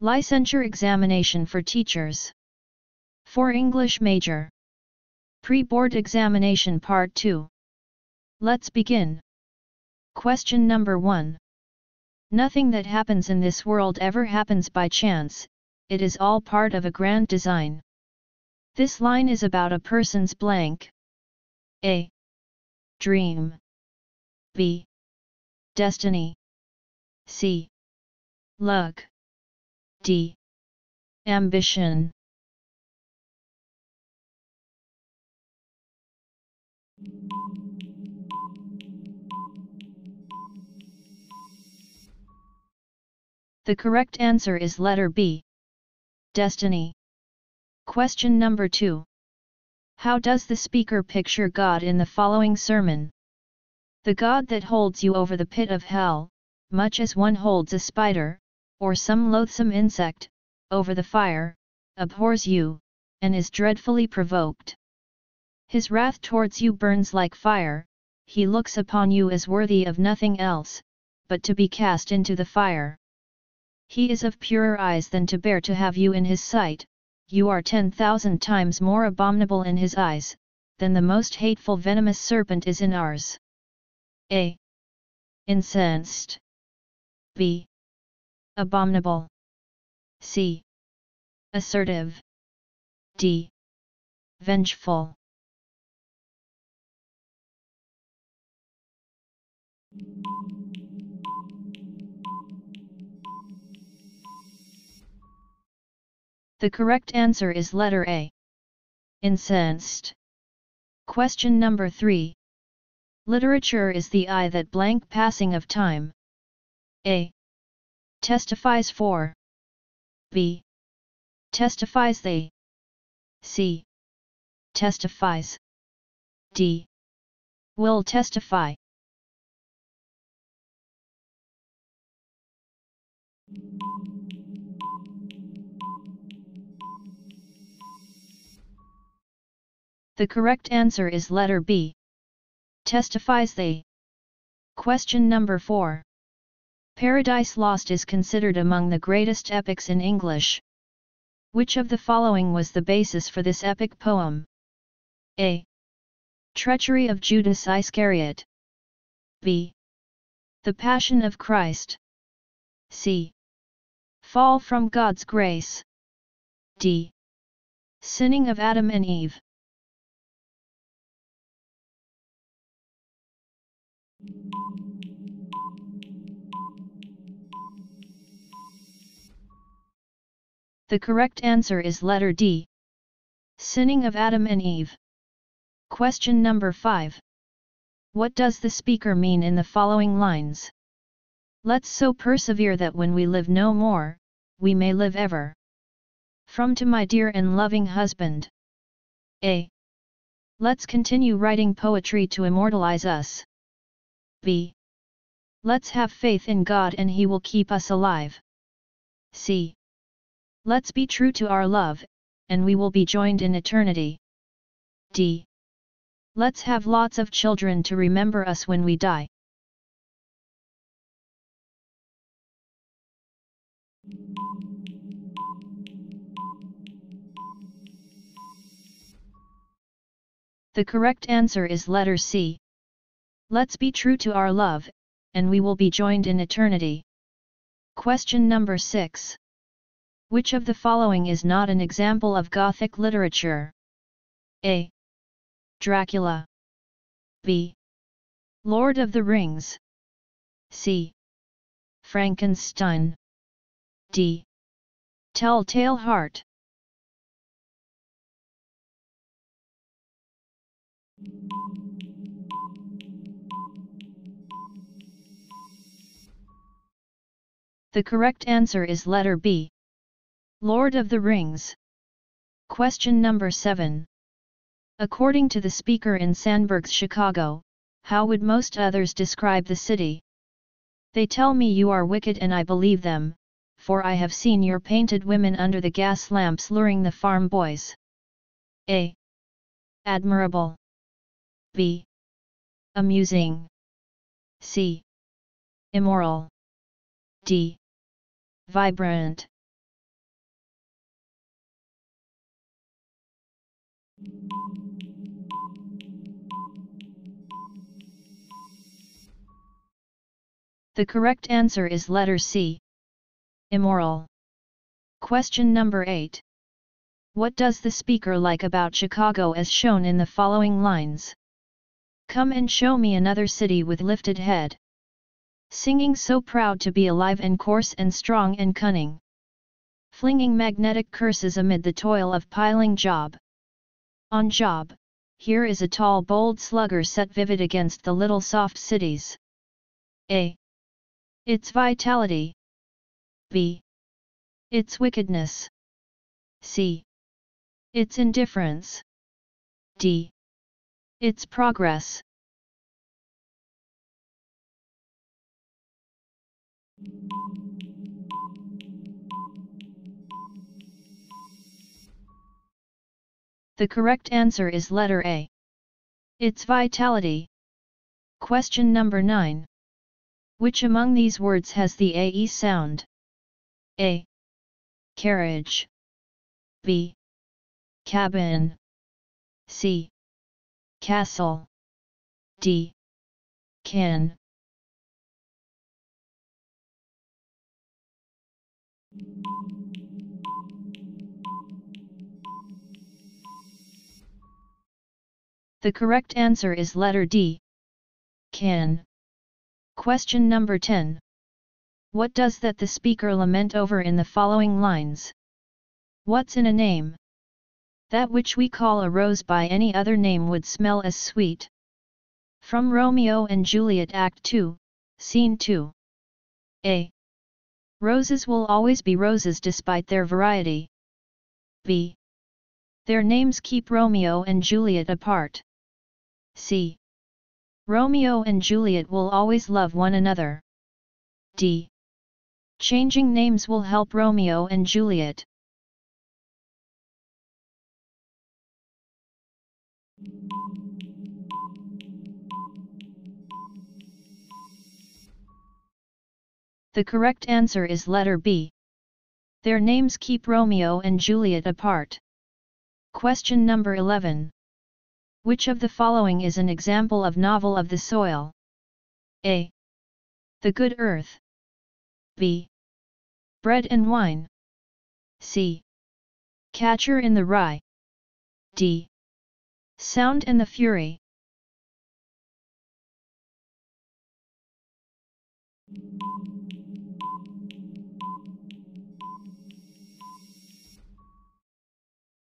Licensure examination for teachers. For English major. Pre-board examination part 2. Let's begin. Question number 1. Nothing that happens in this world ever happens by chance, it is all part of a grand design. This line is about a person's blank. A. Dream. B. Destiny. C. Luck. D. Ambition. The correct answer is letter B. Destiny. Question number 2. How does the speaker picture God in the following sermon? The God that holds you over the pit of hell, much as one holds a spider, or some loathsome insect, over the fire, abhors you, and is dreadfully provoked. His wrath towards you burns like fire, he looks upon you as worthy of nothing else, but to be cast into the fire. He is of purer eyes than to bear to have you in his sight, you are 10,000 times more abominable in his eyes, than the most hateful venomous serpent is in ours. A. Incensed. B. Abominable. C. Assertive. D. Vengeful. The correct answer is letter A. Incensed. Question number 3. Literature is the eye that blank passing of time. A. Testifies for. B. Testifies they. C. Testifies. D. Will testify. The correct answer is letter B. Testifies they. Question number 4. Paradise Lost is considered among the greatest epics in English. Which of the following was the basis for this epic poem? A. Treachery of Judas Iscariot. B. The Passion of Christ. C. Fall from God's grace. D. Sinning of Adam and Eve. The correct answer is letter D. Sinning of Adam and Eve. Question number 5. What does the speaker mean in the following lines? Let's so persevere that when we live no more, we may live ever. From to my dear and loving husband. A. Let's continue writing poetry to immortalize us. B. Let's have faith in God and He will keep us alive. C. Let's be true to our love, and we will be joined in eternity. D. Let's have lots of children to remember us when we die. The correct answer is letter C. Let's be true to our love, and we will be joined in eternity. Question number 6. Which of the following is not an example of Gothic literature? A. Dracula. B. Lord of the Rings. C. Frankenstein. D. Telltale Heart. The correct answer is letter B. Lord of the Rings. Question number 7. According to the speaker in Sanburg's Chicago, how would most others describe the city? They tell me you are wicked and I believe them, for I have seen your painted women under the gas lamps luring the farm boys. A. Admirable. B. amusing, c. immoral, d. vibrant. The correct answer is letter C. Immoral. Question number 8. What does the speaker like about Chicago as shown in the following lines? Come and show me another city with lifted head. Singing so proud to be alive and coarse and strong and cunning. Flinging magnetic curses amid the toil of piling job. On job, here is a tall bold slugger set vivid against the little soft cities. A. Its vitality. B. Its wickedness. C. Its indifference. D. Its progress. The correct answer is letter A. Its vitality. Question number 9. Which among these words has the AE sound? A. Carriage. B. Cabin. C. Castle. D. Can. The correct answer is letter D. Can. Question number 10. What does that the speaker lament over in the following lines? What's in a name? That which we call a rose by any other name would smell as sweet. From Romeo and Juliet Act 2, Scene 2. A. Roses will always be roses despite their variety. B. Their names keep Romeo and Juliet apart. C. Romeo and Juliet will always love one another. D. Changing names will help Romeo and Juliet. The correct answer is letter B. Their names keep Romeo and Juliet apart. Question number 11. Which of the following is an example of novel of the soil? A. The good earth. B. Bread and wine. C. Catcher in the Rye. D. Sound and the Fury.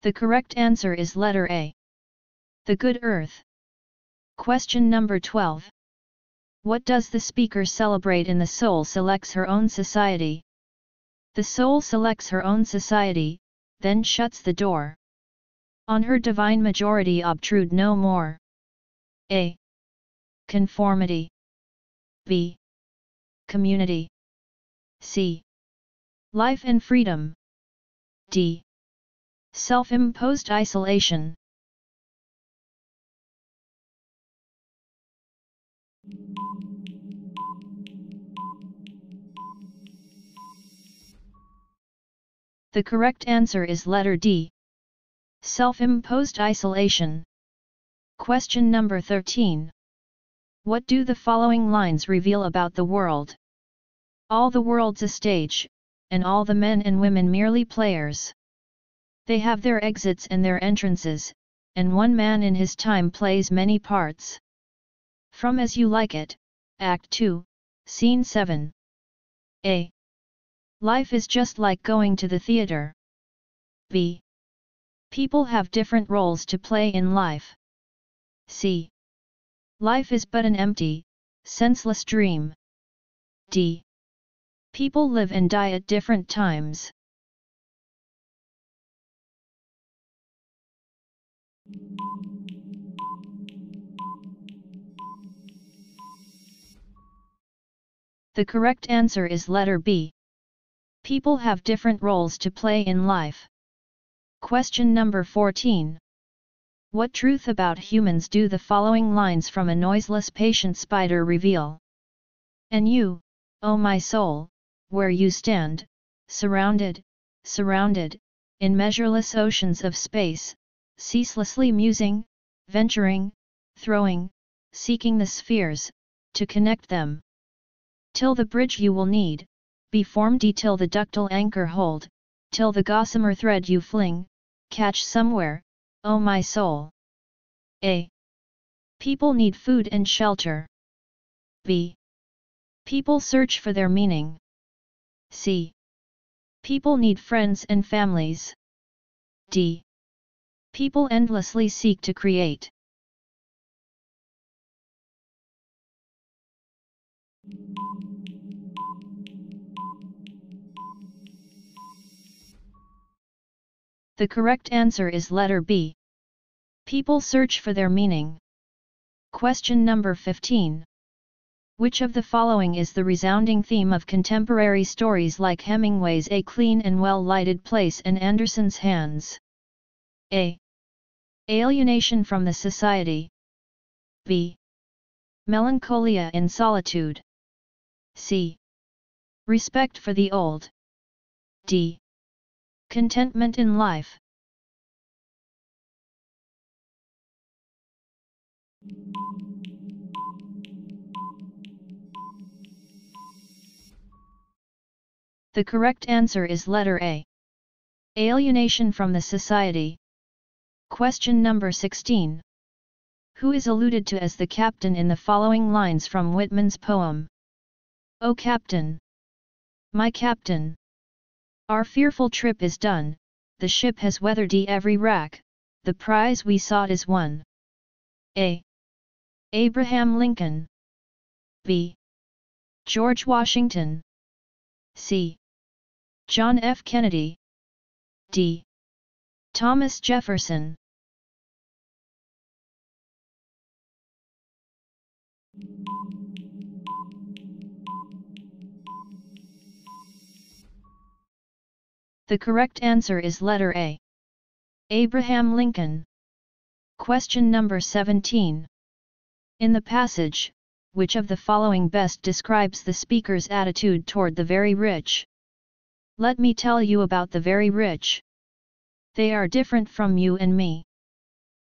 The correct answer is letter A. The good earth. Question number 12. What does the speaker celebrate in The Soul Selects Her Own Society? The soul selects her own society, then shuts the door. On her divine majority obtrude no more. A. Conformity. B. Community. C. Life and freedom. D. Self-imposed isolation. The correct answer is letter D. Self-imposed isolation. Question number 13. What do the following lines reveal about the world? All the world's a stage, and all the men and women merely players. They have their exits and their entrances, and one man in his time plays many parts. From As You Like It, Act 2, Scene 7. A. Life is just like going to the theater. B. People have different roles to play in life. C. Life is but an empty, senseless dream. D. People live and die at different times. The correct answer is letter B. People have different roles to play in life. Question number 14. What truth about humans do the following lines from A Noiseless Patient Spider reveal? And you, O my soul, where you stand, surrounded, in measureless oceans of space, ceaselessly musing, venturing, throwing, seeking the spheres, to connect them. Till the bridge you will need, be formed till the ductile anchor hold, till the gossamer thread you fling, catch somewhere, O my soul. A. People need food and shelter. B. People search for their meaning. C. People need friends and families. D. People endlessly seek to create. The correct answer is letter B. People search for their meaning. Question number 15. Which of the following is the resounding theme of contemporary stories like Hemingway's A Clean and Well-Lighted Place and Andersen's Hands? A. Alienation from the society. B. Melancholia in solitude. C. Respect for the old. D. Contentment in life. The correct answer is letter A. Alienation from the society. Question number 16. Who is alluded to as the captain in the following lines from Whitman's poem? O Captain! My Captain! Our fearful trip is done, the ship has weathered every rack, the prize we sought is won. A. Abraham Lincoln. B. George Washington. C. John F. Kennedy. D. Thomas Jefferson. The correct answer is letter A. Abraham Lincoln. Question number 17. In the passage, which of the following best describes the speaker's attitude toward the very rich? Let me tell you about the very rich. They are different from you and me.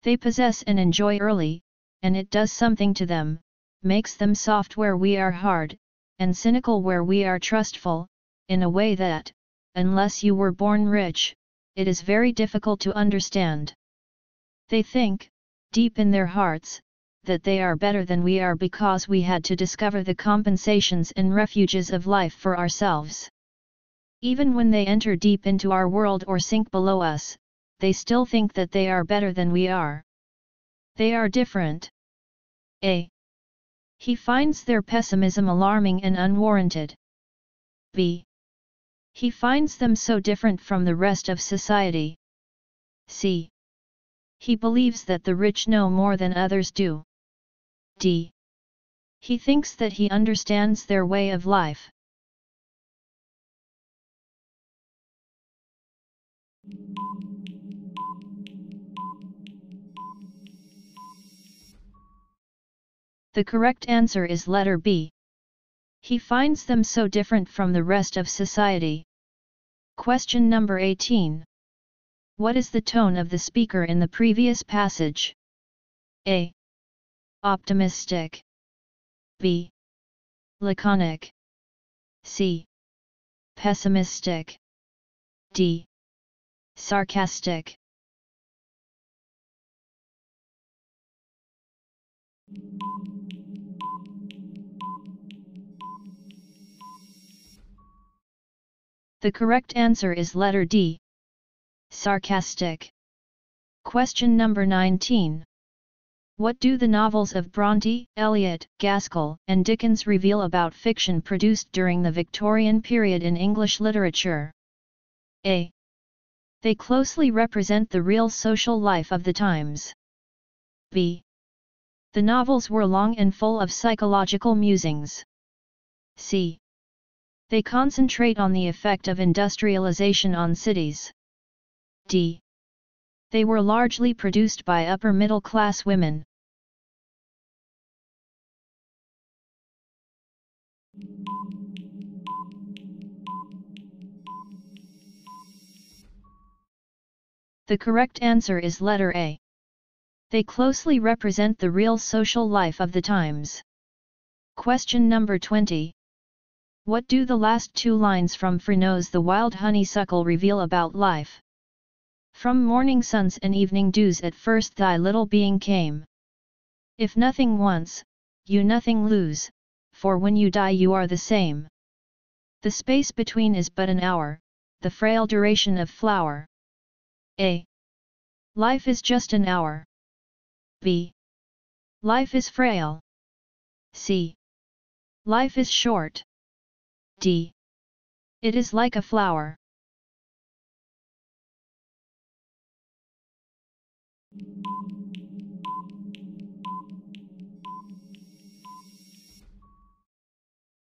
They possess and enjoy early, and it does something to them, makes them soft where we are hard, and cynical where we are trustful, in a way that, unless you were born rich, it is very difficult to understand. They think, deep in their hearts, that they are better than we are because we had to discover the compensations and refuges of life for ourselves. Even when they enter deep into our world or sink below us, they still think that they are better than we are. They are different. A. He finds their pessimism alarming and unwarranted. B. He finds them so different from the rest of society. C. He believes that the rich know more than others do. D. He thinks that he understands their way of life. The correct answer is letter B. He finds them so different from the rest of society. Question number 18. What is the tone of the speaker in the previous passage? A. Optimistic. B. Laconic. C. Pessimistic. D. Sarcastic. The correct answer is letter D. Sarcastic. Question number 19. What do the novels of Bronte, Eliot, Gaskell, and Dickens reveal about fiction produced during the Victorian period in English literature? A. They closely represent the real social life of the times. B. The novels were long and full of psychological musings. C. They concentrate on the effect of industrialization on cities. D. They were largely produced by upper-middle-class women. The correct answer is letter A. They closely represent the real social life of the times. Question number 20. What do the last two lines from Freneau's The Wild Honeysuckle reveal about life? From morning suns and evening dews at first thy little being came. If nothing once, you nothing lose, for when you die you are the same. The space between is but an hour, the frail duration of flower. A. Life is just an hour. B. Life is frail. C. Life is short. D. It is like a flower.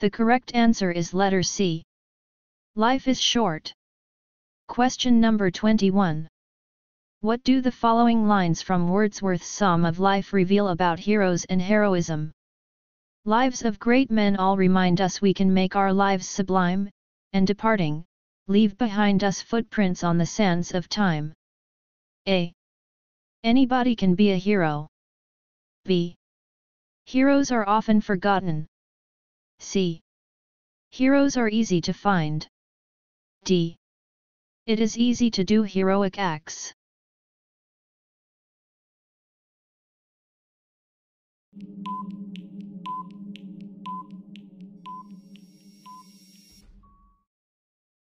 The correct answer is letter C. Life is short. Question number 21. What do the following lines from Wordsworth's Psalm of Life reveal about heroes and heroism? Lives of great men all remind us we can make our lives sublime, and departing, leave behind us footprints on the sands of time. A. Anybody can be a hero. B. Heroes are often forgotten. C. Heroes are easy to find. D. It is easy to do heroic acts.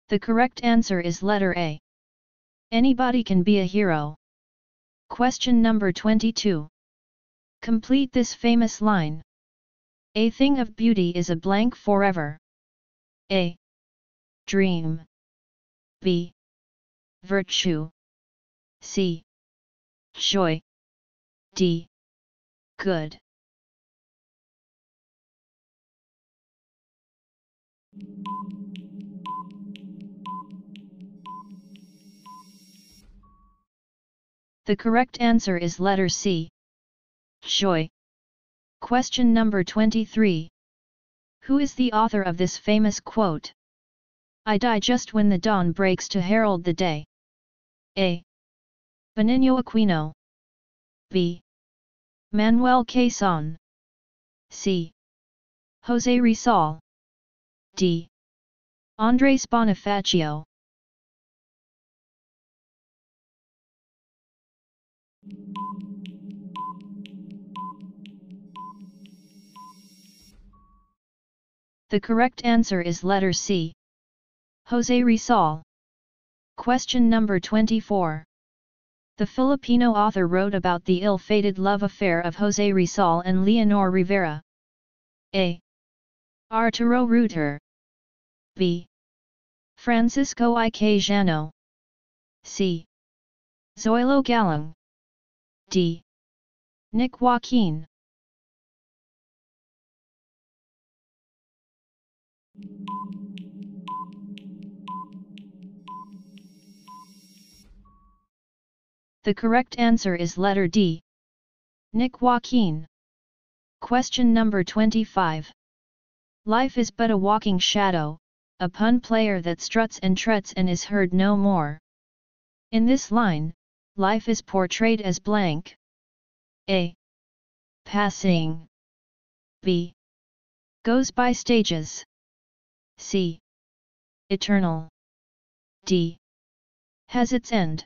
The correct answer is letter A. Anybody can be a hero. Question number 22. Complete this famous line. A thing of beauty is a blank forever. A. Dream. B. Virtue. C. Joy. D. Good. The correct answer is letter C. Joy. Question number 23. Who is the author of this famous quote? I die just when the dawn breaks to herald the day. A. Benigno Aquino. B. Manuel Quezon. C. José Rizal. D. Andrés Bonifacio. The correct answer is letter C. José Rizal. Question number 24. The Filipino author wrote about the ill-fated love affair of José Rizal and Leonor Rivera. A. Arturo Reuter. B. Francisco I. Cayano. C. Zoilo Galang. D. Nick Joaquin. The correct answer is letter D. Nick Joaquin. Question number 25. Life is but a walking shadow, a pun player that struts and treads and is heard no more. In this line, life is portrayed as blank. A. Passing. B. Goes by stages. C. Eternal. D. Has its end.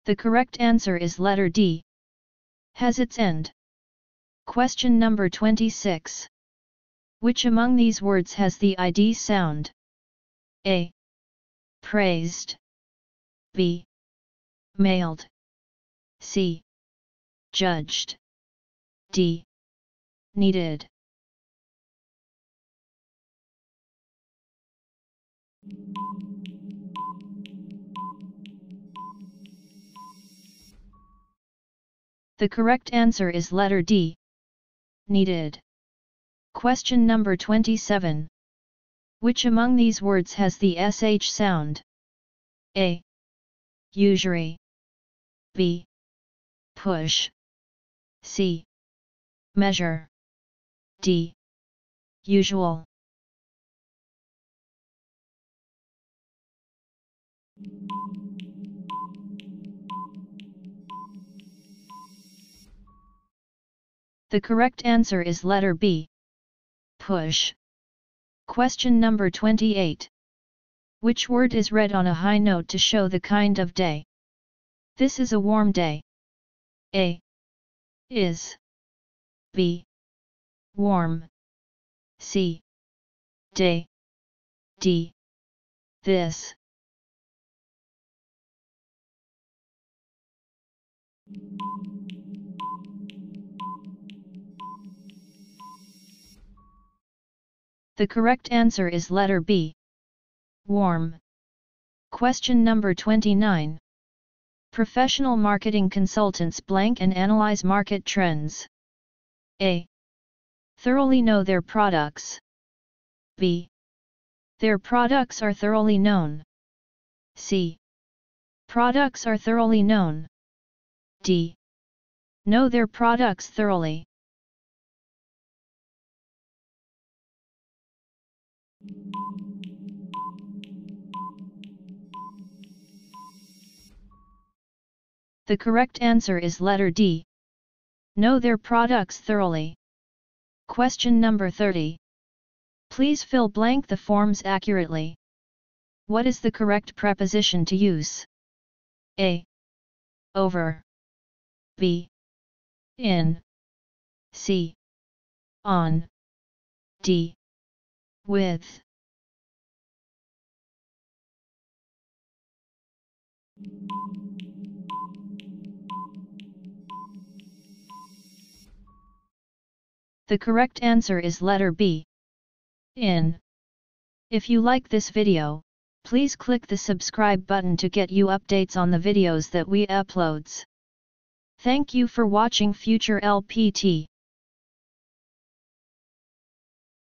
The correct answer is letter D. Has its end. Question number 26. Which among these words has the ID sound? A. Praised. B. Mailed. C. Judged. D. Needed. The correct answer is letter D. needed. Question number 27. Which among these words has the sh sound? A. Usury. B. Push. C. Measure. D. Usual. The correct answer is letter B. Push. Question number 28. Which word is read on a high note to show the kind of day? This is a warm day. A. Is. B. Warm. C. Day. D. This. The correct answer is letter B. Warm. Question number 29. Professional marketing consultants blank and analyze market trends. A. Thoroughly know their products. B. Their products are thoroughly known. C. Products are thoroughly known. D. Know their products thoroughly. The correct answer is letter D. Know their products thoroughly. Question number 30. Please fill blank the forms accurately. What is the correct preposition to use? A. Over. B. In. C. On. D. With. The correct answer is letter B. In. If you like this video, please click the subscribe button to get you updates on the videos that we uploads. Thank you for watching Future LPT.